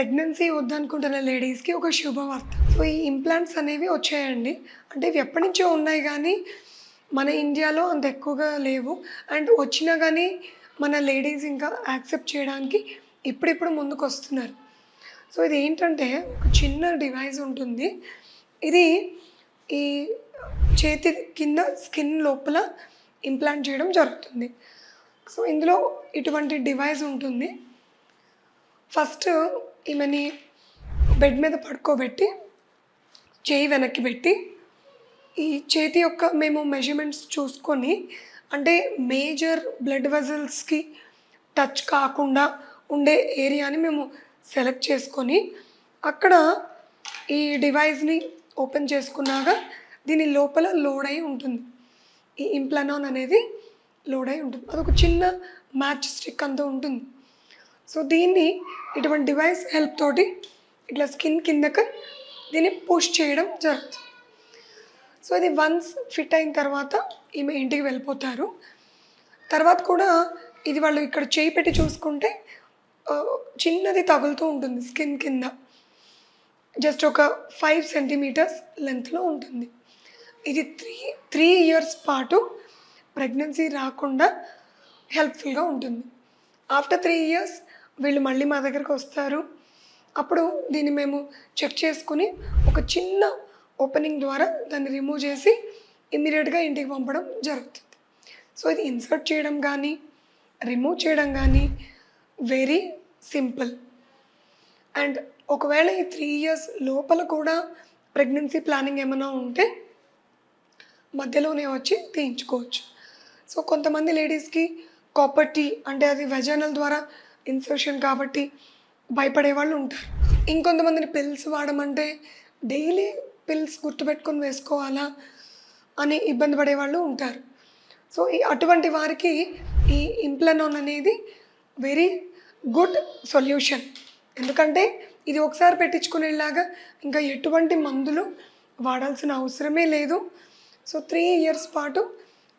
Pregnancy వద్దనుకుంటున్న లేడీస్‌కి ఒక శుభవార్త. సో, ఈ ఇంప్లాంట్స్ అనేవి వచ్చాయండి. అంటే ఇవి ఎప్పటినుంచో ఉన్నాయి గానీ, మన ఇండియాలో అంత ఎక్కువగా లేవు. అండ్ వచ్చినా గానీ, మన లేడీస్ ఇంకా యాక్సెప్ట్ చేయడానికి ఇప్పుడిప్పుడు ముందుకొస్తున్నారు. సో, ఇదేంటంటే ఒక చిన్న డివైస్ ఉంటుంది. ఇది ఈ చేతి కింద స్కిన్ లోపల ఇంప్లాంట్ చేయడం జరుగుతుంది. సో, ఇందులో ఇటువంటి డివైస్ ఉంటుంది. ఫస్ట్ ఈమెని బెడ్ మీద పడుకోబెట్టి, చేయి వెనక్కి పెట్టి, ఈ చేతి యొక్క మేము మెజర్‌మెంట్స్ చూసుకొని, అంటే మేజర్ బ్లడ్ వెసల్స్‌కి టచ్ కాకుండా ఉండే ఏరియాని మేము సెలెక్ట్ చేసుకొని, అక్కడ ఈ డివైస్‌ని ఓపెన్ చేసుకున్నాక దీని లోపల లోడ్ అయి ఉంటుంది. ఈ ఇంప్లానాన్ అనేది లోడ్ అయి ఉంటుంది. అదొక చిన్న మ్యాచ్ స్టిక్ అంతా ఉంటుంది. సో, దీన్ని ఇటువంటి డివైస్ హెల్ప్ తోటి ఇట్లా స్కిన్ కిందకి దీన్ని పుష్ చేయడం జరుగుతుంది. సో, ఇది వన్స్ ఫిట్ అయిన తర్వాత ఈమె ఇంటికి వెళ్ళిపోతారు. తర్వాత కూడా ఇది వాళ్ళు ఇక్కడ చేయి పెట్టి చూసుకుంటే చిన్నది తగులుతూ ఉంటుంది స్కిన్ కింద. జస్ట్ ఒక 5 సెంటీమీటర్స్ లెంత్‌లో ఉంటుంది. ఇది 3 ఇయర్స్ పాటు ప్రెగ్నెన్సీ రాకుండా హెల్ప్‌ఫుల్‌గా ఉంటుంది. ఆఫ్టర్ 3 ఇయర్స్ వీళ్ళు మళ్ళీ మా దగ్గరికి వస్తారు. అప్పుడు దీన్ని మేము చెక్ చేసుకుని ఒక చిన్న ఓపెనింగ్ ద్వారా దాన్ని రిమూవ్ చేసి ఇమ్మీడియట్‌గా ఇంటికి పంపడం జరుగుతుంది. సో, ఇది ఇన్సర్ట్ చేయడం కానీ, రిమూవ్ చేయడం కానీ వెరీ సింపుల్. అండ్ ఒకవేళ ఈ 3 ఇయర్స్ లోపల కూడా ప్రెగ్నెన్సీ ప్లానింగ్ ఏమైనా ఉంటే మధ్యలోనే వచ్చి తీయించుకోవచ్చు. సో, కొంతమంది లేడీస్‌కి కాపర్ టీ అంటే అది వెజైనల్ ద్వారా ఇన్సర్షన్ కాబట్టి భయపడే వాళ్ళు ఉంటారు. ఇంకొంతమందిని పిల్స్ వాడమంటే డైలీ పిల్స్ గుర్తుపెట్టుకొని వేసుకోవాలా అని ఇబ్బంది పడేవాళ్ళు ఉంటారు. సో, అటువంటి వారికి ఈ ఇంప్లానాన్ అనేది వెరీ గుడ్ సొల్యూషన్. ఎందుకంటే ఇది ఒకసారి పెట్టించుకునేలాగా ఇంకా ఎటువంటి మందులు వాడాల్సిన అవసరమే లేదు. సో, 3 ఇయర్స్ పాటు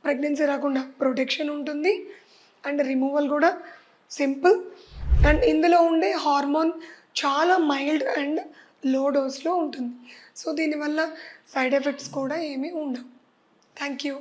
ప్రెగ్నెన్సీ రాకుండా ప్రొటెక్షన్ ఉంటుంది. అండ్ రిమూవల్ కూడా సింపుల్. అండ్ ఇందులో ఉండే హార్మోన్ చాలా మైల్డ్ అండ్ లో డోస్‌లో ఉంటుంది. సో, దీనివల్ల సైడ్ ఎఫెక్ట్స్ కూడా ఏమీ ఉండవు. Thank you.